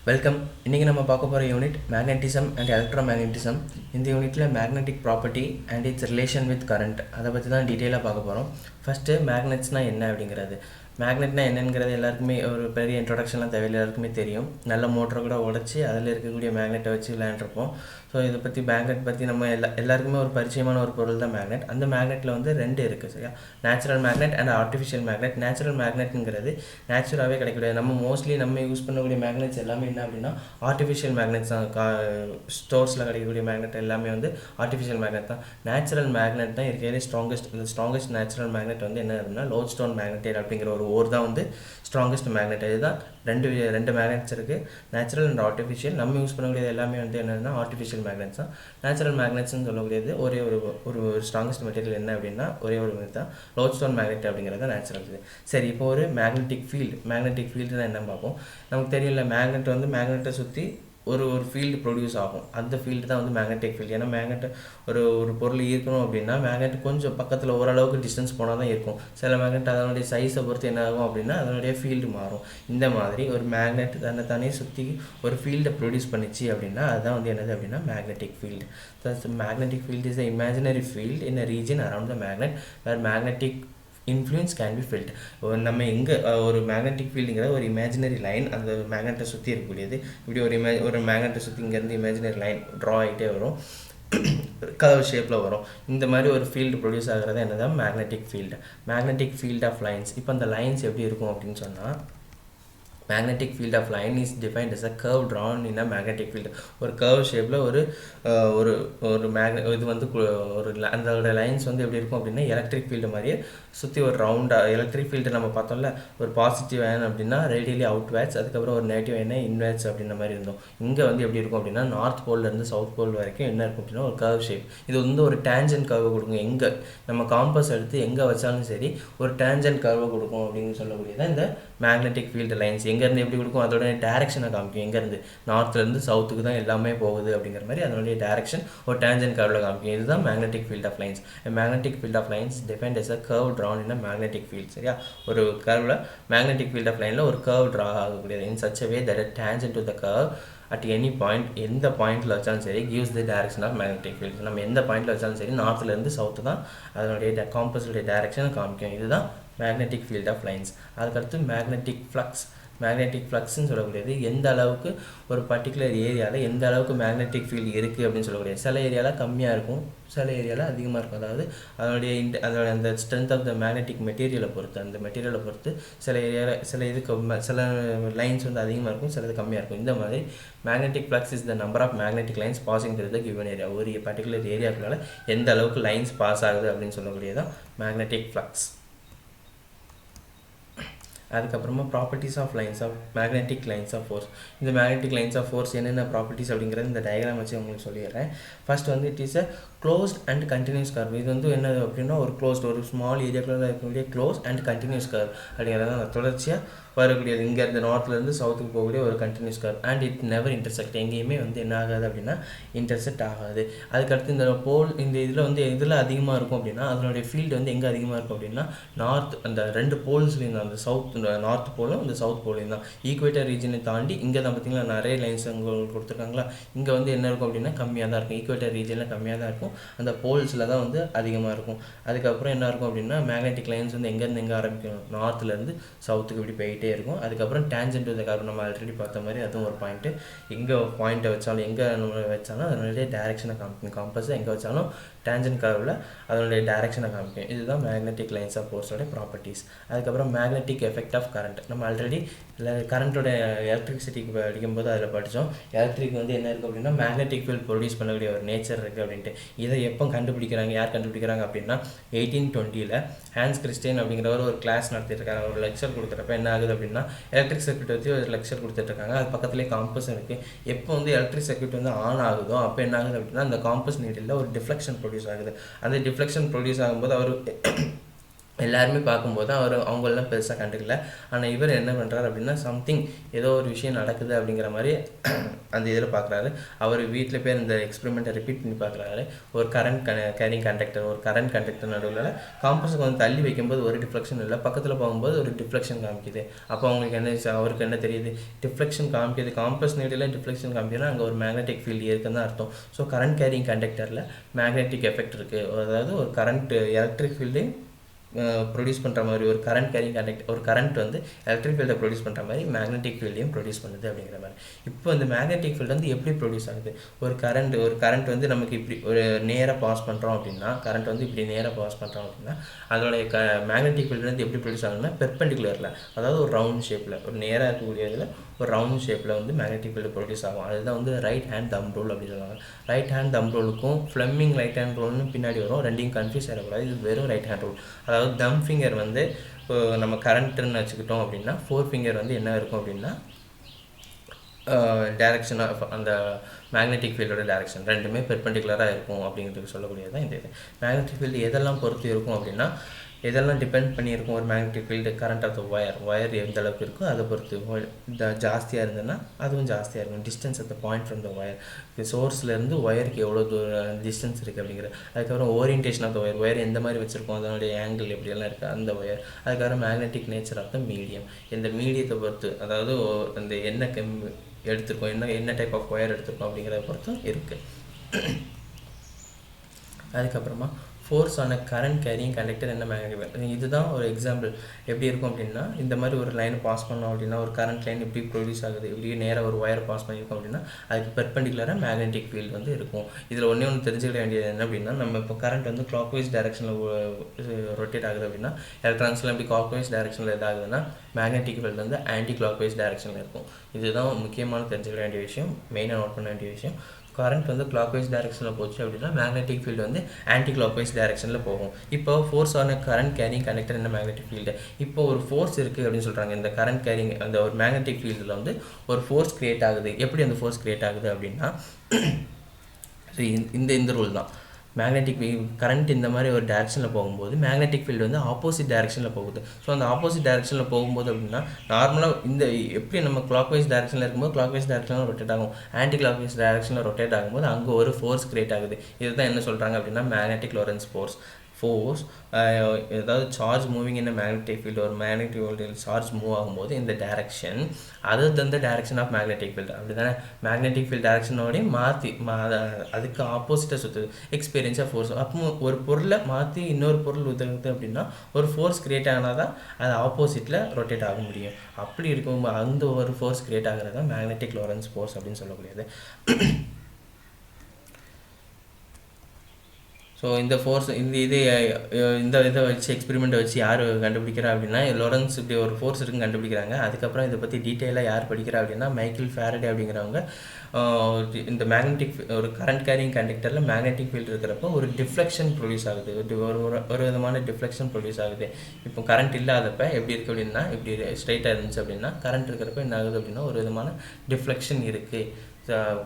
Welcome. இன்றைக்கி நம்ம பார்க்க போகிற யூனிட் மேக்னட்டிசம் அண்ட் எலக்ட்ரோமேக்னட்டிசம். இந்த யூனிட்டில் magnetic property and it's relation with current அதை பற்றி தான் டீட்டெயிலாக பார்க்க போகிறோம். ஃபஸ்ட்டு மேக்னெட்ஸ்னால் என்ன அப்படிங்கிறது. மேக்னெட்னா என்னங்கிறது எல்லாருக்குமே ஒரு பெரிய இன்ட்ரொடக்ஷன்லாம் தேவையில்லை, எல்லாருக்குமே தெரியும். நல்ல மோட்டரை கூட உடச்சி அதில் இருக்கக்கூடிய மேக்னெட்டை வச்சு விளையாண்டுருப்போம். ஸோ இதை பற்றி மேக்னெட் பற்றி நம்ம எல்லாருக்குமே ஒரு பரிச்சயமான ஒரு பொருள் தான் மேக்னெட். அந்த மேக்னெட்டில் வந்து ரெண்டு இருக்குது, சரியா? Natural magnet and artificial magnet. Natural மேக்னெட்டுங்கிறது நேச்சுரலாகவே கிடைக்கக்கூடிய நம்ம மோஸ்ட்லி நம்ம யூஸ் பண்ணக்கூடிய மேக்னெட்ஸ் எல்லாமே என்ன அப்படின்னா ஆர்டிஃபிஷியல் மேக்னெட்ஸ் தான். ஸ்டோர்ஸில் கிடைக்கக்கூடிய மேக்னெட் எல்லாமே வந்து ஆர்டிஃபிஷியல் மேக்னெட் தான். நேச்சுரல் மேக்னெட் தான் இருக்கிறதே ஸ்ட்ராங்கஸ்ட் நேச்சுரல் மேக்னெட் வந்து என்ன அப்படின்னா லோட்ஸ்டோன் மேக்னெட் அப்படிங்கிற ஒரு ஓர் தான் வந்து ஸ்ட்ராங்கஸ்ட் மேக்னெட். இதுதான் ரெண்டு மேக்னெட்ஸ் இருக்குது, நேச்சுரல் அண்ட் ஆர்டிஃபிஷியல். நம்ம யூஸ் பண்ணக்கூடியது எல்லாமே வந்து என்னென்னா ஆர்டிஃபிஷியல் மேக்னெட்ஸ் தான். நேச்சுரல் மேக்னெட்ஸ்னு சொல்லக்கூடியது ஒரே ஒரு ஸ்ட்ராங்கஸ்ட் மெட்டீரியல் என்ன அப்படின்னா ஒரே ஒரு தான் லோட்ஸ்டோன் மேக்னெட் அப்படிங்கிறது நேச்சுரல் இது. சரி, இப்போ ஒரு மேக்னெட்டிக் ஃபீல்டு தான் என்ன பார்ப்போம். நமக்கு தெரியல, மேக்னெட் வந்து மேக்னெட்டை சுற்றி ஒரு ஃபீல்டு ப்ரொடியூஸ் ஆகும். அந்த ஃபீல்டு தான் வந்து மேக்னெட்டிக் ஃபீல்டு. ஏன்னா மேக்னெட் ஒரு பொருள் ஈர்க்கணும் அப்படின்னா மேக்னெட் கொஞ்சம் பக்கத்தில் ஓரளவுக்கு டிஸ்டன்ஸ் போனால் தான் இருக்கும். சில மேக்னெட் அதனுடைய சைஸை பொறுத்து என்ன ஆகும் அப்படின்னா அதனுடைய ஃபீல்டு மாறும். இந்த மாதிரி ஒரு மேக்னெட் தன்னை சுற்றி ஒரு ஃபீல்டை ப்ரொடியூஸ் பண்ணிச்சு அப்படின்னா அதுதான் வந்து என்னது அப்படின்னா magnetic field. Magnetic field is the imaginary field in a region around the magnet where magnetic influence can be felt. நம்ம எங்கே ஒரு மேக்னெட்டிக் ஃபீல்டுங்கிற ஒரு இமேஜினரி லைன் அந்த மேக்னெட்டை சுற்றி இருக்கக்கூடியது. இப்படி ஒரு மேக்னெட்டை சுற்றி இங்கேருந்து இமேஜினரி லைன் ட்ரா ஆகிட்டே வரும், கர்வ் ஷேப்பில் வரும். இந்த மாதிரி ஒரு ஃபீல்டு ப்ரொடியூஸ் ஆகிறது என்னதான் மேக்னெட்டிக் ஃபீல்ட் ஆஃப் லைன்ஸ். இப்போ அந்த லைன்ஸ் எப்படி இருக்கும் அப்படின்னு சொன்னால் magnetic field of line is defined as a curve drawn in a magnetic field. ஒரு curve ஷேப்பில் இது வந்து அந்த லைன்ஸ் வந்து எப்படி இருக்கும் அப்படின்னா எலக்ட்ரிக் ஃபீல்டு மாதிரியே சுற்றி ஒரு ரவுண்டாக எலக்ட்ரிக் ஃபீல்டு நம்ம பார்த்தோம்ல, ஒரு பாசிட்டிவ் அயன் அப்படின்னா ரேடியலி அவுட்வேர்ட்ஸ், அதுக்கப்புறம் ஒரு நெகட்டிவ் அயனை இன்வேர்ட்ஸ் அப்படின்ற மாதிரி இருந்தோம். இங்கே வந்து எப்படி இருக்கும் அப்படின்னா நார்த் போல்லேருந்து சவுத் போல் வரைக்கும் என்ன இருக்கும் அப்படின்னா ஒரு கர்வ் ஷேப். இது வந்து ஒரு டேஞ்சன்ட் கர்வை கொடுக்கும். எங்கே நம்ம காம்பஸ் எடுத்து எங்கே வச்சாலும் சரி ஒரு டேஞ்சன்ட் கர்வை கொடுக்கும் அப்படின்னு சொல்லக்கூடியதான் இந்த மேக்னெட்டிக் ஃபீல்டு லைன்ஸ். எங்கேருந்து எப்படி கொடுக்கும், அதோட டேரெக்ஷனை காமிக்கும். எங்கேருந்து நார்த்லேருந்து சவுத்துக்கு தான் எல்லாமே போகுது அப்படிங்கிற மாதிரி அதனுடைய டேரெக்ஷன் ஒரு டேஞ்சன்ட் கர்வில் காமிக்கும். இதுதான் magnetic field of lines. Magnetic field of lines defined as a curve drawn in a magnetic field. சரியா? ஒரு கர்வில் மேக்னெட்டிக் ஃபீல்ட் ஆஃப் லைனில் ஒரு கர்வ் ட்ரா ஆகக்கூடியது in such a way that it tangent to the curve at any point. எந்த பாயிண்டில் வச்சாலும் சரி gives the direction of magnetic field. நம்ம எந்த பாயிண்டில் வச்சாலும் சரி நார்த்லேருந்து சவுத்து தான் அதனுடைய காம்பஸுடைய டைரக்ஷனை காமிக்கும். இதுதான் மேக்னெட்டிக் ஃபீல்ட் ஆஃப் லைன்ஸ். அதுக்கடுத்து மேக்னெட்டிக் ஃப்ளக்ஸ்ன்னு சொல்லக்கூடியது எந்த அளவுக்கு ஒரு பர்டிகுலர் ஏரியாவில் எந்த அளவுக்கு மேக்னெட்டிக் ஃபீல்டு இருக்குது அப்படின்னு சொல்லக்கூடியது. சில ஏரியாவில் கம்மியாக இருக்கும், சில ஏரியாவில் அதிகமாக இருக்கும். அதாவது அதோட அந்த ஸ்ட்ரென்த் ஆஃப் த மேக்னெட்டிக் மெட்டீரியலை பொறுத்து சில லைன்ஸ் வந்து அதிகமாக இருக்கும், சிலது கம்மியாக இருக்கும். இந்த மாதிரி magnetic flux is the number of magnetic lines passing through the given area. ஒரு பர்டிகுலர் ஏரியாக்குள்ளால எந்த அளவுக்கு லைன்ஸ் பாஸ் ஆகுது அப்படின்னு சொல்லக்கூடியதான் மேக்னெட்டிக் ஃப்ளக்ஸ். அதுக்கப்புறமா properties of lines of magnetic lines of force. இந்த மேக்னெட்டிக் லைன்ஸ் ஆஃப் ஃபோர்ஸ் என்னென்ன ப்ராப்பர்ட்டிஸ் அப்படிங்கிறது இந்த டயக்ராம் வச்சு உங்களுக்கு சொல்லிடுறேன். ஃபர்ஸ்ட் வந்து it is a closed and continuous curve. இது வந்து என்ன அப்படின்னா ஒரு ஸ்மால் ஏரியாக்குள்ள இருக்கக்கூடிய க்ளோஸ் அண்ட் கண்டினியூஸ் கர்வ் அப்படிங்கிறது தொடர்ச்சியாக வரக்கூடியது. இங்கேருந்து நார்த்லேருந்து சவுத்துக்கு போகக்கூடிய ஒரு continuous curve. And it never intersect. எங்கேயுமே வந்து என்ன ஆகாது அப்படின்னா இன்டர்செக்ட் ஆகாது. அதுக்கடுத்து இந்த இதில் வந்து எதில் அதிகமாக இருக்கும் அப்படின்னா அதனுடைய ஃபீல்டு வந்து எங்கே அதிகமாக இருக்கும் அப்படின்னா அந்த ரெண்டு போல்ஸ்லேயும் தான், அந்த நார்த் போலும் இந்த சவுத் போலையும் தான். ஈக்குவேட்டர் ரீஜனை தாண்டி இங்கே தான் பார்த்தீங்களா நிறைய லைன்ஸ் அங்கே கொடுத்துருக்காங்களா. இங்கே வந்து என்ன இருக்கும் அப்படின்னா கம்மியாக தான் இருக்கும். ஈக்குவேட்டர் ரீஜனில் கம்மியாக தான் இருக்கும், அந்த போல்ஸில் தான் வந்து அதிகமாக இருக்கும். அதுக்கப்புறம் என்ன இருக்கும் அப்படின்னா மேக்னெட்டிக் லைன்ஸ் வந்து எங்கேருந்து எங்கே ஆரம்பிக்கும், நார்த்லேருந்து சவுத்துக்கு இப்படி போயிட்டே இருக்கும். அதுக்கப்புறம் டேஞ்சன்ட் டு த கர்வ் நம்ம ஆல்ரெடி பார்த்த மாதிரி அதுவும் ஒரு பாயிண்ட்டு. எங்கே பாயிண்ட்டை வச்சாலும் எங்கே நம்ம வச்சாலும் அதனுடைய டேரெக்ஷனை காமிக்கும். காம்பஸ் எங்கே வச்சாலும் டேஞ்சன்ட் கர்வில் அதனுடைய டேரெக்ஷனை காமிக்கும். இதுதான் மேக்னெட்டிக் லைன்ஸ் ஆஃப் ஃபோர்ஸோட ப்ராப்பர்ட்டிஸ். அதுக்கப்புறம் மேக்னெட்டிக் எஃபெக்ட் ஆஃப் கரண்ட். நம்ம ஆல்ரெடி கரண்ட்டோட எலக்ட்ரிசிட்டிக்கு படிக்கும்போது அதில் படித்தோம். எலக்ட்ரிக் வந்து என்ன இருக்குது அப்படின்னா மேக்னெட்டிக் ஃபீல்ட் ப்ரொடியூஸ் பண்ணக்கூடிய ஒரு நேச்சர் இருக்குது அப்படின்ட்டு. இதை எப்போ யார் கண்டுபிடிக்கிறாங்க அப்படின்னா 1820 ஹான்ஸ் கிறிஸ்டியன் அப்படிங்கிறவர் ஒரு கிளாஸ் நடத்திட்டுருக்காங்க. ஒரு லெக்சர் கொடுக்குறப்ப என்ன ஆகுது அப்படின்னா எலக்ட்ரிக் சர்க்யூட் வச்சு ஒரு லெக்சர் கொடுத்துட்ருக்காங்க. அது பக்கத்துலேயே காம்பஸ் இருக்குது. எப்போ வந்து எலக்ட்ரிக் சர்க்யூட் வந்து ஆன் ஆகுதோ அப்போ என்ன ஆகுது அப்படின்னா அந்த காம்பஸ் நீடில் ஒரு டிஃப்ளெக்ஷன் ப்ரொடியூஸ் ஆகுது. அந்த டிஃப்ளெக்ஷன் ப்ரொடியூஸ் ஆகும்போது அவர் எல்லாருமே பார்க்கும்போது அவங்களெலாம் பெருசாக கண்டுக்கல. ஆனால் இவர் என்ன பண்ணுறாரு அப்படின்னா, சம்திங் ஏதோ ஒரு விஷயம் நடக்குது அப்படிங்கிற மாதிரி அந்த இதில் பார்க்குறாரு. அவர் வீட்டில் போய் இந்த எக்ஸ்பெரிமெண்ட்டை ரிப்பீட் பண்ணி பார்க்குறாரு. ஒரு கேரிங் கண்டக்டர், ஒரு கரண்ட் கண்டக்டர் நடுவில் காம்பஸுக்கு வந்து தள்ளி வைக்கும்போது ஒரு டிஃப்ளெக்ஷன் இல்லை, பக்கத்தில் போகும்போது ஒரு டிஃப்ளெக்ஷன் காமிக்குது. அப்போ அவருக்கு என்ன தெரியுது, டிஃப்ளெக்ஷன் காமிக்குது, காம்பஸ் நீடில் டிஃப்ளெக்ஷன் காமிக்குதுன்னா அங்கே ஒரு மேக்னெட்டிக் ஃபீல்டு இருக்குன்னு தான் அர்த்தம். ஸோ கரண்ட் கேரிங் கண்டக்டரில் மேக்னெட்டிக் எஃபெக்ட் இருக்குது. அதாவது ஒரு கரண்ட் எலக்ட்ரிக் ஃபீல்டு ப்ரொடியூஸ் பண்ணுற மாதிரி ஒரு கரண்ட் கேரிங் கண்டக்டர், ஒரு கரண்ட் வந்து எலக்ட்ரிக் ஃபீல்டை ப்ரொடியூஸ் பண்ணுற மாதிரி மேக்னெட்டிக் ஃபீல்டையும் ப்ரொடியூஸ் பண்ணுது அப்படிங்கிற மாதிரி. இப்போ இந்த மேக்னெட்டிக் ஃபீல்டு வந்து எப்படி ப்ரொடியூஸ் ஆகுது, ஒரு கரண்ட் வந்து நமக்கு இப்படி ஒரு நேராக பாஸ் பண்ணுறோம் அப்படின்னா, கரண்ட் வந்து இப்படி நேராக பாஸ் பண்ணுறோம் அப்படின்னா அதோடைய மேக்னெட்டிக் ஃபீல்டு வந்து எப்படி ப்ரொடியூஸ் ஆகுதுன்னா பெர்பெண்டிகுலரில், அதாவது ஒரு ரவுண்ட் ஷேப்பில், ஒரு நேராக இருக்கக்கூடிய இதில் ஒரு ரவுண்ட் ஷேப்பில் வந்து மேக்னெட்டிக் ஃபீல்டு ப்ரொடியூஸ் ஆகும். அதுதான் வந்து ரைட் ஹேண்ட் தம் ரூல் அப்படின்னு சொல்லுவாங்க. ரைட் ஹேண்ட் தம் ரூலுக்கும் ஃப்ளெமிங் ரைட் ஹேண்ட் ரூல்னு பின்னாடி வரும், ரெண்டையும் கன்ஃபியூஸ் ஆகிடக்கூடாது. இது வெறும் ரைட் ஹேண்ட் ரூல். அதாவது தம் ஃபிங்கர் வந்து நம்ம கரண்ட்டுன்னு வச்சுக்கிட்டோம் அப்படின்னா, 4 ஃபிங்கர் வந்து என்ன இருக்கும் அப்படின்னா டைரக்ஷனாக அந்த மேக்னெட்டிக் ஃபீல்டோட டைரக்ஷன் ரெண்டுமே பெர்பெண்டிகுலராக இருக்கும் அப்படிங்கிறதுக்கு சொல்லக்கூடியது தான் இந்த இது. மேக்னெட்டிக் ஃபீல்டு எதெல்லாம் பொறுத்து இருக்கும் அப்படின்னா, எதெல்லாம் டிபெண்ட் பண்ணியிருக்கும் ஒரு magnetic field, current of the wire எந்த அளவுக்கு இருக்கோ அதை பொறுத்து. ஜாஸ்தியாக இருந்ததுன்னா அதுவும் ஜாஸ்தியாக இருக்கும். Distance at the point from the wire, சோர்ஸ்லேருந்து ஒயருக்கு எவ்வளோ டிஸ்டன்ஸ் இருக்குது அப்படிங்கிற. அதுக்கப்புறம் ஓரியன்டேஷன் ஆஃப் த ஒயர் எந்த மாதிரி வச்சுருக்கோம், அதனுடைய ஆங்கிள் எப்படியெல்லாம் இருக்குது அந்த ஒயர். அதுக்கப்புறம் magnetic nature of the medium, இந்த மீடியத்தை பொறுத்து, அதாவது அந்த என்ன எடுத்துருக்கோம், என்ன டைப் ஆஃப் ஒயர் எடுத்துருக்கோம் அப்படிங்கிறத பொறுத்தும் இருக்குது. அதுக்கப்புறமா ஃபோர்ஸ் ஆன கரண்ட் கேரிங் கண்டக்டர் என்ன மேக்னெட்டிக், இதுதான் ஒரு எக்ஸாம்பிள். எப்படி இருக்கும் அப்படின்னா, இந்த மாதிரி ஒரு லைனை பாஸ் பண்ணோம் அப்படின்னா, ஒரு கரண்ட் லைன் எப்படி ப்ரொடியூஸ் ஆகுது, இப்படி நேராக ஒரு ஒயர் பாஸ் பண்ணியிருக்கோம் அப்படின்னா அதுக்கு பெர்பெண்டிகுலராக மேக்னெட்டிக் ஃபீல்டு வந்து இருக்கும். இதில் ஒன்று தெரிஞ்சுக்க வேண்டியது என்ன அப்படின்னா, நம்ம இப்போ கரண்ட் வந்து கிளாக் வைஸ் டைரக்ஷனில் ரொட்டேட் ஆகுது அப்படின்னா, எலக்ட்ரான்ஸ்லாம் எப்படி கிளாக் வைஸ் டைரக்ஷனில் இதாகுதுன்னா மேக்னெட்டிக் ஃபீல்டு வந்து ஆன்டி கிளாக் வைஸ் டைரக்ஷனில் இருக்கும். இதுதான் முக்கியமான தெரிஞ்சுக்க வேண்டிய விஷயம், மெயினாக நோட் பண்ண வேண்டிய விஷயம். கரண்ட் வந்து கிளாக் வைஸ் டைரக்ஷனில் போச்சு அப்படின்னா மேக்னெட்டிக் ஃபீல்டு வந்து ஆன்டி கிளாக் வைஸ் டைரக்ஷனில் போகும். இப்போ ஃபோர்ஸ் ஆன கரண்ட் கேரிங் கண்டக்டர் என்ன மேக்னெட்டிக் ஃபீல்டு, இப்போ ஒரு ஃபோர்ஸ் இருக்குது அப்படின்னு சொல்கிறாங்க. இந்த கரண்ட் கேரிங் அந்த ஒரு மேக்னெட்டிக் ஃபீல்டில் வந்து ஒரு ஃபோர்ஸ் கிரியேட் ஆகுது. எப்படி அந்த ஃபோர்ஸ் கிரியேட் ஆகுது அப்படின்னா, இந்த ரூல் தான். மேக்னெட்டிக் கரண்ட் இந்த மாதிரி ஒரு டைரக்ஷனில் போகும்போது மேக்னெட்டிக் ஃபீல்டு வந்து ஆப்போசிட் டைரக்ஷனில் போகுது. ஸோ அந்த ஆப்போசிட் டைரக்ஷனில் போகும்போது அப்படின்னா, நார்மலாக இந்த எப்படி நம்ம கிளாக் வைஸ் டைரக்ஷனில் இருக்கும்போது கிளாக் வைஸ் டைரக்ஷனில் ரொட்டேட் ஆகும், ஆன்டி கிளாக் வைஸ் டைரக்ஷனில் ரொட்டேட் ஆகும்போது அங்கே ஒரு ஃபோர்ஸ் கிரியேட் ஆகுது. இதுதான் என்ன சொல்கிறாங்க அப்படின்னா மேக்னெட்டிக் லோரன்ஸ் ஃபோர்ஸ். ஏதாவது charge moving in magnetic field, ஒரு மேக்னெட்டிக் ஃபீல்டு சார்ஜ் மூவ் ஆகும்போது இந்த direction other than the direction of magnetic field, அப்படி தானே மேக்னெட்டிக் ஃபீல்டு டைரக்ஷனோடையும் மாற்றி அதுக்கு ஆப்போசிட்டாக சுற்றுது. Experience of force. அப்போ ஒரு பொருளை மாற்றி இன்னொரு பொருள் உதவுது அப்படின்னா ஒரு ஃபோர்ஸ் கிரியேட் ஆனால் தான் அது ஆப்போசிட்டில் ரொட்டேட் ஆக முடியும். அப்படி இருக்கும் அந்த ஒரு ஃபோர்ஸ் கிரியேட் ஆகிறது தான் மேக்னெட்டிக் லோரன்ஸ் ஃபோர்ஸ் அப்படின்னு சொல்லக்கூடியது. ஸோ இந்த ஃபோர்ஸ் இந்த இதை வச்சு எக்ஸ்பெரிமெண்ட்டை வச்சு யார் கண்டுபிடிக்கிறா அப்படின்னா, லோரன்ஸ் இப்படி ஒரு ஃபோர்ஸ் இருக்குன்னு கண்டுபிடிக்கிறாங்க. அதுக்கப்புறம் இதை பற்றி டீட்டெயிலாக யார் படிக்கிறா அப்படின்னா மைக்கேல் ஃபாரடே அப்படிங்கிறவங்க இந்த ஒரு கரண்ட் கேரிங் கண்டக்டரில் மேக்னெட்டிக் ஃபீல்டு இருக்கிறப்போ ஒரு டிஃப்ளெக்ஷன் ப்ரொடியூஸ் ஆகுது, ஒரு விதமான டிஃப்ளெக்ஷன் ப்ரொடியூஸ் ஆகுது. இப்போ கரண்ட் இல்லாதப்ப எப்படி இருக்குது அப்படின்னா, இப்படி ஸ்ட்ரைட்டாக இருந்துச்சு அப்படின்னா, கரண்ட் இருக்கிறப்ப என்ன ஆகுது அப்படின்னா ஒரு விதமான டிஃப்ளெக்ஷன் இருக்குது.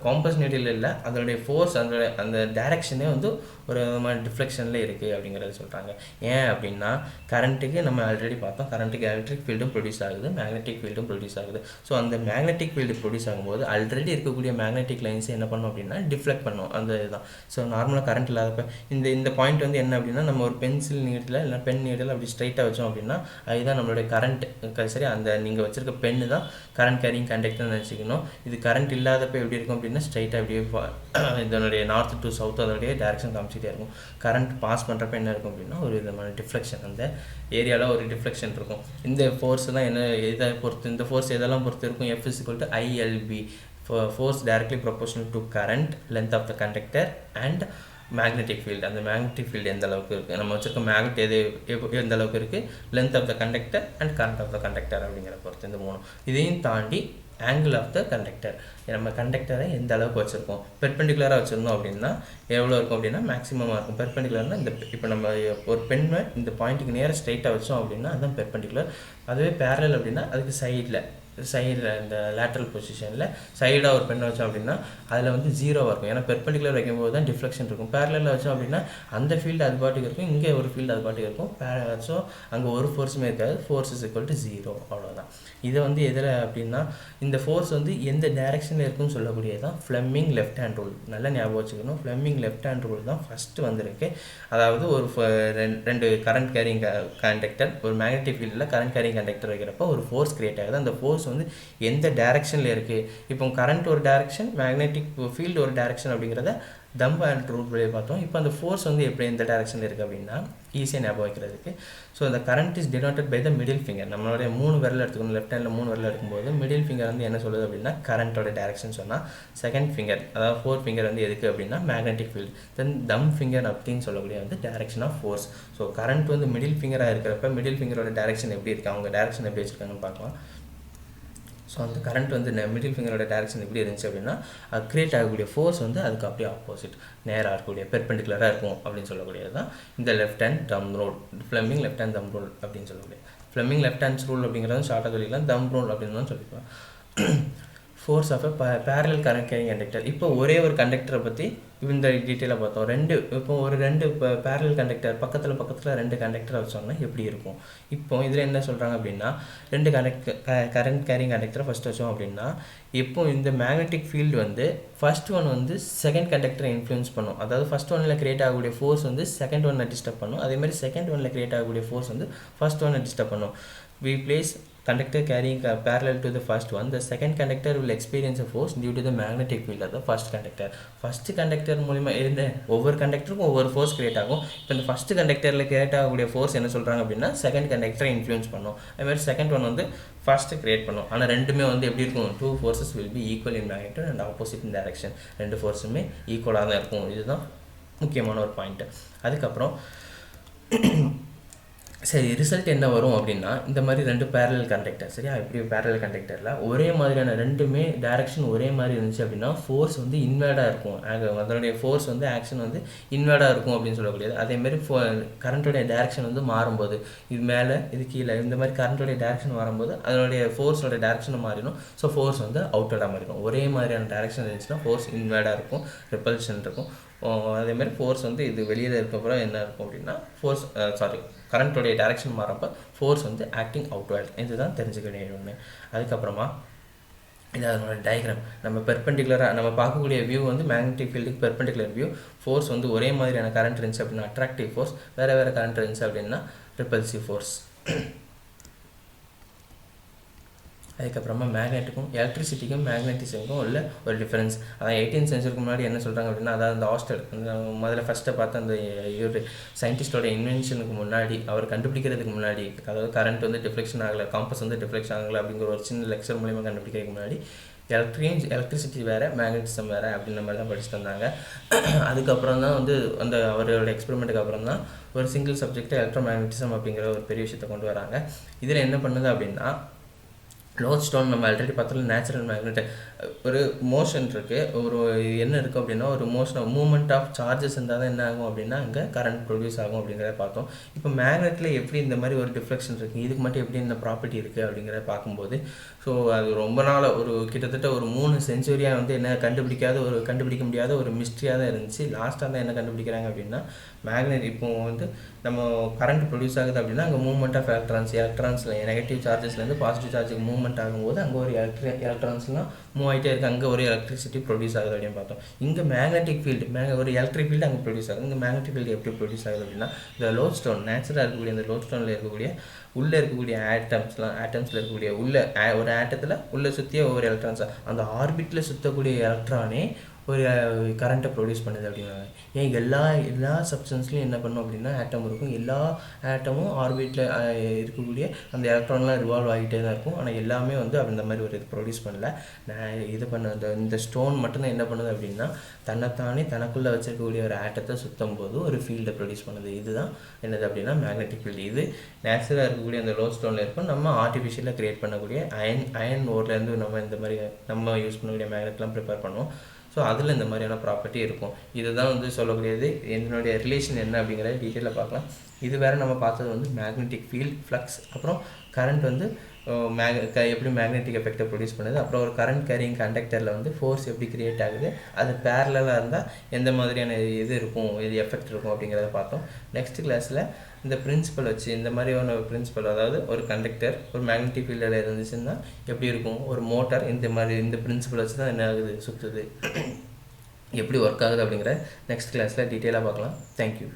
காம்பஸ் நீடில் இல்லை, அதனுடைய ஃபோர்ஸ் அந்த டைரக்ஷனே வந்து ஒரு விதமான டிஃப்ளெக்ஷனில் இருக்குது அப்படிங்கிறத சொல்கிறாங்க. ஏன் அப்படின்னா கரண்ட்டுக்கு நம்ம ஆல்ரெடி பார்த்தோம், கரண்ட்டுக்கு எலக்ட்ரிக் ஃபீல்டும் ப்ரொடியூஸ் ஆகுது, மேக்னெட்டிக் ஃபீல்டும் ப்ரொடியூஸ் ஆகுது. ஸோ அந்த மேக்னெட்டிக் ஃபீல்டு ப்ரொடியூஸ் ஆகும்போது ஆல்ரெடி இருக்கக்கூடிய மேக்னெட்டிக் லைன்ஸ் என்ன பண்ணோம் அப்படின்னா டிஃப்ளெக்ட் பண்ணோம். அந்த இதுதான். ஸோ நார்மலாக கரண்ட் இல்லாதப்ப இந்த பாயிண்ட் வந்து என்ன அப்படின்னா, நம்ம ஒரு பென்சில் நீடில் இல்லை பென் நீடில் அப்படி ஸ்ட்ரைட்டாக வச்சோம் அப்படின்னா அதுதான் நம்மளுடைய கரண்ட். சரி, அந்த நீங்கள் வச்சுருக்க பென்னு தான் கரண்ட் கேரிங் கண்டக்டர்னு நினச்சிக்கணும். இது கரண்ட் இல்லாதப்ப எப்படி இருக்கும் அப்படின்னா ஸ்ட்ரைட்டாக அப்படியே இதனுடைய நார்த் டு சவுத் அதனுடைய டைரக்ஷன் காமிச்சிட்டே இருக்கும். கரண்ட் பாஸ் பண்ணுறப்ப என்ன இருக்கும் அப்படின்னா ஒரு விதமான டிஃப்ளெக்ஷன், அந்த ஏரியாவில் ஒரு டிஃப்ளெக்ஷன் இருக்கும். இந்த ஃபோர்ஸ் தான் இதை பொறுத்து, இந்த ஃபோர்ஸ் எதெல்லாம் பொறுத்து இருக்கும், F = ILB, force directly proportional to current, length of the conductor and magnetic field. அந்த மேக்னெட்டிக் ஃபீல்டு எந்த அளவுக்கு இருக்குது, நம்ம வச்சுருக்க மேக்னெட் எந்த அளவுக்கு இருக்குது, length of the conductor and current of the conductor அப்படிங்கிற பொறுத்து இந்த 3. இதையும் தாண்டி ஆங்கிள் ஆஃப் த கண்டக்டர், நம்ம கண்டக்டரை எந்த அளவுக்கு வச்சுருக்கோம். பெர்பெண்டிகுலராக வச்சுருந்தோம் அப்படின்னா எவ்வளோ இருக்கும் அப்படின்னா மேக்ஸிமமாக இருக்கும். பெர்பெண்டிகுலர்னால் இப்போ நம்ம ஒரு பெண்ணை இந்த பாயிண்ட்டுக்கு நேராக ஸ்ட்ரைட்டாக வச்சோம் அப்படின்னா அதுதான் பெர்பெண்டிகுலர். அதுவே பேரலல் அப்படின்னா அதுக்கு சைடில் சைடில் இந்த லேட்ரல் பொசிஷனில் சைடாக ஒரு பெண்ணை வச்சோம் அப்படின்னா அதில் வந்து 0 இருக்கும். ஏன்னா பெர்பெண்டிகுலர் வைக்கும்போது தான் டிஃப்ளெக்ஷன் இருக்கும். பேரலில் வச்சோம் அப்படின்னா அந்த ஃபீல்டு அது பாட்டுக்கு இருக்கும், இங்கே ஒரு ஃபீல்டு அது பாட்டுக்கு இருக்கும். ஸோ அங்கே ஒரு ஃபோர்ஸுமே இருக்காது. ஃபோர்ஸ் இஸ் ஈக்குவல் டு 0, அவ்வளோதான். இதை வந்து எதில் அப்படின்னா இந்த ஃபோர்ஸ் வந்து எந்த டைரெக்ஷனில் இருக்குன்னு சொல்லக்கூடியது தான் ஃப்ளெமிங் லெஃப்ட் ஹேண்ட் ரூல். நல்லா ஞாபகம் வச்சுக்கணும். ஃப்ளெமிங் லெஃப்ட் ஹேண்ட் ரூல் தான் ஃபஸ்ட்டு வந்திருக்கு. அதாவது ஒரு ரெண்டு கரண்ட் கேரிங் கண்டக்டர், ஒரு மேக்னெட்டிக் ஃபீல்டில் கரண்ட் கேரிங் கண்டக்டர் வைக்கிறப்போ ஒரு ஃபோர்ஸ் கிரியேட் ஆகுது. அந்த ஃபோர்ஸ் வந்து எந்த டைரெக்ஷனில் இருக்குது, இப்போ கரண்ட் ஒரு டைரெக்ஷன், மேக்னெட்டிக் ஃபீல்டு ஒரு டைரெக்ஷன் அப்படிங்கிறத தம் ஹேண்ட் ரூல் வழியே பார்த்தோம். இப்போ அந்த ஃபோர்ஸ் வந்து எப்படி எந்த டைரெக்ஷனில் இருக்குது அப்படின்னா ஈஸியாக ஞாபகம் வைக்கிறதுக்கு. ஸோ அந்த current is denoted by the middle finger. நம்மளுடைய 3 விரல் எடுத்துக்கணும். லெஃப்ட் ஹேண்டில் 3 விரல் எடுக்கும்போது மிடில் ஃபிங்கர் வந்து என்ன சொல்லுது அப்படின்னா கரண்ட்டோட டைரெக்ஷன் சொன்னால், செகண்ட் ஃபிங்கர் அதாவது 4th ஃபிங்கர் வந்து எதுக்கு அப்படின்னா magnetic field. Then thumb finger அப்படின்னு சொல்லக்கூடிய வந்து direction of force. So current வந்து மிடில் ஃபிங்கராக இருக்கிறப்ப மிடில் ஃபிங்கரோட டைரெக்ஷன் எப்படி இருக்குது, அவங்க டைரெக்ஷன் எப்படி வச்சுருக்காங்கன்னு பார்க்கலாம். ஸோ அந்த கரண்ட் வந்து மிடில் ஃபிங்கரோட டைரெக்ஷன் எப்படி இருந்துச்சு அப்படின்னா அது கிரியேட் ஆகக்கூடிய ஃபோர்ஸ் வந்து அதுக்கு அப்படியே ஆப்போசிட், நேராக இருக்கக்கூடிய பெர்பெண்டிகுலராக இருக்கும் அப்படின்னு சொல்லக்கூடியது தான் இந்த லெஃப்ட் ஹேண்ட் தம் ரூல். ஃப்ளெமிங் லெஃப்ட் ஹேண்ட் தம் ரூல் அப்படின்னு சொல்லக்கூடியது. ஃப்ளெமிங் லெஃப்ட் ஹேண்ட்ஸ் ரூல் அப்படிங்கிறது ஷார்ட்டாக சொல்லிக்கலாம், தம் ரூல் அப்படின்னு தான் சொல்லிக்கலாம். Force of parallel current carrying conductor. இப்போ ஒரே ஒரு கண்டக்டரை பற்றி இந்த டீட்டெயிலாக பார்த்தோம். இப்போ ஒரு ரெண்டு பேரலல் கண்டக்டர் பக்கத்தில் 2 கண்டக்டரை வச்சோம்னா எப்படி இருக்கும். இப்போ இதில் என்ன சொல்கிறாங்க அப்படின்னா 2 கரண்ட் கேரிங் கண்டக்டரை ஃபஸ்ட் வச்சோம் அப்படின்னா இப்போ இந்த மேக்னெட்டிக் ஃபீல்டு வந்து ஃபர்ஸ்ட் ஒன் வந்து செகண்ட் கண்டக்டரை இன்ஃப்ளூயன்ஸ் பண்ணும். அதாவது ஃபர்ஸ்ட் ஒன்னில் கிரியேட் ஆகக்கூடிய ஃபோர்ஸ் வந்து செகண்ட் ஒன்னை டிஸ்டர்ப் பண்ணும். அதேமாதிரி செகண்ட் ஒன்னில் கிரியேட் ஆகக்கூடிய ஃபோர்ஸ் வந்து ஃபர்ஸ்ட் ஒன்னை டிஸ்டர்ப் பண்ணும். We place conductor carrying parallel to the first one. The second conductor will experience a force due to the magnetic field of the first conductor. First conductor மூலமா இருந்த ஒவ்வொரு கண்டக்டருக்கும் ஒவ்வொரு force create ஆகும். இப்போ இந்த first கண்டக்டரில் create ஆகக்கூடிய force என்ன சொல்கிறாங்க அப்படின்னா செகண்ட் கண்டக்டரை இன்ஃப்ளூயன்ஸ் பண்ணும். அதுமாதிரி செகண்ட் ஒன் வந்து ஃபர்ஸ்ட்டு கிரியேட் பண்ணும். ஆனால் ரெண்டுமே வந்து எப்படி இருக்கும், 2 forces will be equal in magnitude and opposite in direction. 2 ஃபோர்ஸுமே ஈக்குவலாக தான் இருக்கும். இதுதான் முக்கியமான ஒரு பாயிண்ட்டு. அதுக்கப்புறம் சரி ரிசல்ட் என்ன வரும் அப்படின்னா இந்த மாதிரி 2 பேரலல் கண்டக்டர், சரியா, இப்படி பேரலல் கண்டக்டரில் ஒரே மாதிரியான ரெண்டுமே டைரக்ஷன் ஒரே மாதிரி இருந்துச்சு அப்படின்னா ஃபோர்ஸ் வந்து இன்வேர்டாக இருக்கும். அதனுடைய ஃபோர்ஸ் வந்து ஆக்ஷன் வந்து இன்வேர்டாக இருக்கும் அப்படின்னு சொல்லக்கூடியது. அதேமாதிரி கரண்ட்டோடைய டைரக்ஷன் வந்து மாறும்போது இது மேலே இது கீழே இந்த மாதிரி கரண்ட்டோடைய டைரக்ஷன் வரும்போது அதனுடைய ஃபோர்ஸோட டைரக்ஷனும் மாறிடும். ஸோ ஃபோர்ஸ் வந்து அவுட்டடாக மாறிடும். ஒரே மாதிரியான டைரக்ஷன் இருந்துச்சுன்னா ஃபோர்ஸ் இன்வேர்டாக இருக்கும், ரிப்பல்ஷன் இருக்கும். அதேமாதிரி ஃபோர்ஸ் வந்து இது வெளியில் இருக்கப்பறம் என்ன இருக்கும் அப்படின்னா கரண்ட்டோடைய டைரக்ஷன் மாறப்போ ஃபோர்ஸ் வந்து ஆக்டிங் அவுட்வேர்ட். இதுதான் தெரிஞ்சுக்க வேண்டிய ஒன்று. அதுக்கப்புறமா இது அதனோட டயக்ராம். நம்ம பெர்பெண்டிகுலராக நம்ம பார்க்கக்கூடிய வியூ வந்து மேக்னெட்டிக் ஃபீல்டுக்கு பெர்பெண்டிகுலர் வியூ. ஃபோர்ஸ் வந்து ஒரே மாதிரியான கரண்ட் இருந்துச்சு அப்படின்னா அட்ராக்டிவ் ஃபோர்ஸ், வேறு கரண்ட் இருந்துச்சு அப்படின்னா ரிப்பல்சிவ் ஃபோர்ஸ். அதுக்கப்புறமா மேக்னெட்டுக்கும் எலக்ட்ரிசிட்டிக்கும் மேக்னெட்டிசமுக்கும் உள்ள ஒரு டிஃப்ரென்ஸ். அதான் 18th சென்ச்சுரிக்கு முன்னாடி என்ன சொல்கிறாங்க அப்படின்னா அதாவது அந்த ஹாஸ்டல் முதல்ல ஃபஸ்ட்டு பார்த்து அந்த ஒரு சயின்டிஸ்டோட இன்வென்ஷனுக்கு முன்னாடி அவர் கண்டுபிடிக்கிறதுக்கு முன்னாடி, அதாவது கரண்ட் வந்து டிஃப்ளெக்ஷன் ஆகலை, காம்பஸ் வந்து டிஃப்ளெக்ஷன் ஆகலை அப்படிங்கிற ஒரு சின்ன லெக்சர் மூலிமா கண்டுபிடிக்கிறதுக்கு முன்னாடி எலக்ட்ரிசிட்டி வேறு மேக்னெட்டிசம் வேறு அப்படின்ற மாதிரி தான் படிச்சுட்டு வந்தாங்க. அதுக்கப்புறம் தான் வந்து அந்த அவரோட எக்ஸ்பெரிமெண்ட்டுக்கு அப்புறம் தான் ஒரு சிங்கிள் சப்ஜெக்ட் எலக்ட்ரோ மேக்னெட்டிசம் அப்படிங்கிற ஒரு பெரிய விஷயத்தை கொண்டு வராங்க. இதில் என்ன பண்ணுது அப்படின்னா லோட்ஸ்டோன் நம்ம ஆல்ரெடி பார்த்தோம். நேச்சுரல் மேக்னெட் ஒரு மோஷன் இருக்குது, ஒரு என்ன இருக்குது அப்படின்னா ஒரு மூவ்மெண்ட் ஆஃப் சார்ஜஸ் இருந்தால் தான் என்ன ஆகும் அப்படின்னா அங்கே கரண்ட் ப்ரொடியூஸ் ஆகும் அப்படிங்கிறத பார்த்தோம். இப்போ மேக்னெட்டில் எப்படி இந்த மாதிரி ஒரு டிஃப்ளெக்ஷன் இருக்குது, இதுக்கு மட்டும் எப்படி இந்த ப்ராப்பர்ட்டி இருக்குது அப்படிங்கிறத பார்க்கும்போது ஸோ அது ரொம்ப நாள் ஒரு கிட்டத்தட்ட ஒரு 3 செஞ்சுரியாக வந்து என்ன கண்டுபிடிக்க முடியாத ஒரு மிஸ்ட்ரியாக தான் இருந்துச்சு. லாஸ்ட்டாக தான் என்ன கண்டுபிடிக்கிறாங்க அப்படின்னா மேக்னெட் இப்போ வந்து நம்ம கரண்ட் ப்ரொடியூஸ் ஆகுது அப்படின்னா அங்கே மூவ்மெண்ட் ஆஃப் எலக்ட்ரான்ஸில் நெகட்டிவ் சார்ஜஸ்லேருந்து பாசிட்டிவ் சார்ஜுக்கு மூவ்மெண்ட் ஆகும்போது அங்கே ஒரு எலக்ட்ரான்ஸ்லாம் மூவ் ஆகிட்டே இருக்குது, அங்கே ஒரு எலக்ட்ரிசிட்டி ப்ரொடியூஸ் ஆகுது அப்படின்னு பார்த்தோம். இங்கே மேக்னெட்டிக் ஃபீல்டு ஒரு எலக்ட்ரிக் ஃபீல்டு அங்கே ப்ரொடியூஸ் ஆகுது. இங்கே மேக்னெட்டிக் ஃபீல்டு எப்படி ப்ரொடியூஸ் ஆகுது அப்படின்னா இந்த லோட்ஸ்டோன் நேச்சுரலாக இருக்கக்கூடிய இந்த லோட்ஸ்டோனில் இருக்கக்கூடிய உள்ளே இருக்கக்கூடிய ஆட்டம்ஸில் இருக்கக்கூடிய ஒரு ஆட்டத்தில் உள்ளே சுற்றிய ஒவ்வொரு எலக்ட்ரான்ஸ் அந்த ஆர்பிட்டில் சுற்றக்கூடிய எலக்ட்ரானே ஒரு கரண்ட்டை ப்ரொடியூஸ் பண்ணுது அப்படின்னாங்க. ஏன் எல்லா சப்ஸ்டன்ஸ்லையும் என்ன பண்ணும் அப்படின்னா ஆட்டம் இருக்கும். எல்லா ஆட்டமும் ஆர்பிட்டில் இருக்கக்கூடிய அந்த எலக்ட்ரான்லாம் ரிவால்வ் ஆகிட்டே தான் இருக்கும். ஆனால் எல்லாமே வந்து அந்த மாதிரி ஒரு இது ப்ரொடியூஸ் பண்ணல. இந்த ஸ்டோன் மட்டும்தான் என்ன பண்ணுது அப்படின்னா தன்னைத்தானே தனக்குள்ளே வச்சிருக்கக்கூடிய ஒரு ஆட்டத்தை சுற்றும் போது ஒரு ஃபீல்டை ப்ரொடியூஸ் பண்ணுது. இதுதான் என்னது அப்படின்னா மேக்னெட்டிக் ஃபீல்டு. இது நேச்சுரலாக இருக்கக்கூடிய அந்த லோட் ஸ்டோனில் இருக்கும். நம்ம ஆர்டிஃபிஷியலாக க்ரியேட் பண்ணக்கூடிய அயன் ஓர்லேருந்து இந்த மாதிரி நம்ம யூஸ் பண்ணக்கூடிய மேக்னெட்லாம் ப்ரிப்பேர் பண்ணுவோம். ஸோ அதில் இந்த மாதிரியான ப்ராப்பர்ட்டி இருக்கும். இதுதான் வந்து சொல்லக்கூடியது. என்னுடைய ரிலேஷன் என்ன அப்படிங்கிறத டீட்டெயிலாக பார்க்கலாம். இது வேறு நம்ம பார்த்தது வந்து மேக்னெட்டிக் ஃபீல்ட், ஃப்ளக்ஸ், அப்புறம் கரண்ட் வந்து எப்படி மேக்னெட்டிக் எஃபெக்டை ப்ரொடியூஸ் பண்ணுது, அப்புறம் ஒரு கரண்ட் கேரிங் கண்டக்டரில் வந்து ஃபோர்ஸ் எப்படி கிரியேட் ஆகுது, அது பேரலாக இருந்தால் எந்த மாதிரியான இது இருக்கும், இது எஃபெக்ட் இருக்கும் அப்படிங்கிறத பார்த்தோம். நெக்ஸ்ட் கிளாஸில் இந்த பிரின்சிபல் வச்சு இந்த மாதிரியான ஒரு பிரின்சிபல், அதாவது ஒரு கண்டக்டர் ஒரு மேக்னெட்டிக் ஃபீல்டில் இருந்துச்சுன்னா எப்படி இருக்கும், ஒரு மோட்டார் இந்த பிரின்சிபல் வச்சு தான் என்ன ஆகுது, சுற்றுது, எப்படி ஒர்க் ஆகுது அப்படிங்கிற நெக்ஸ்ட் கிளாஸில் டீட்டெயிலாக பார்க்கலாம். தேங்க்யூ.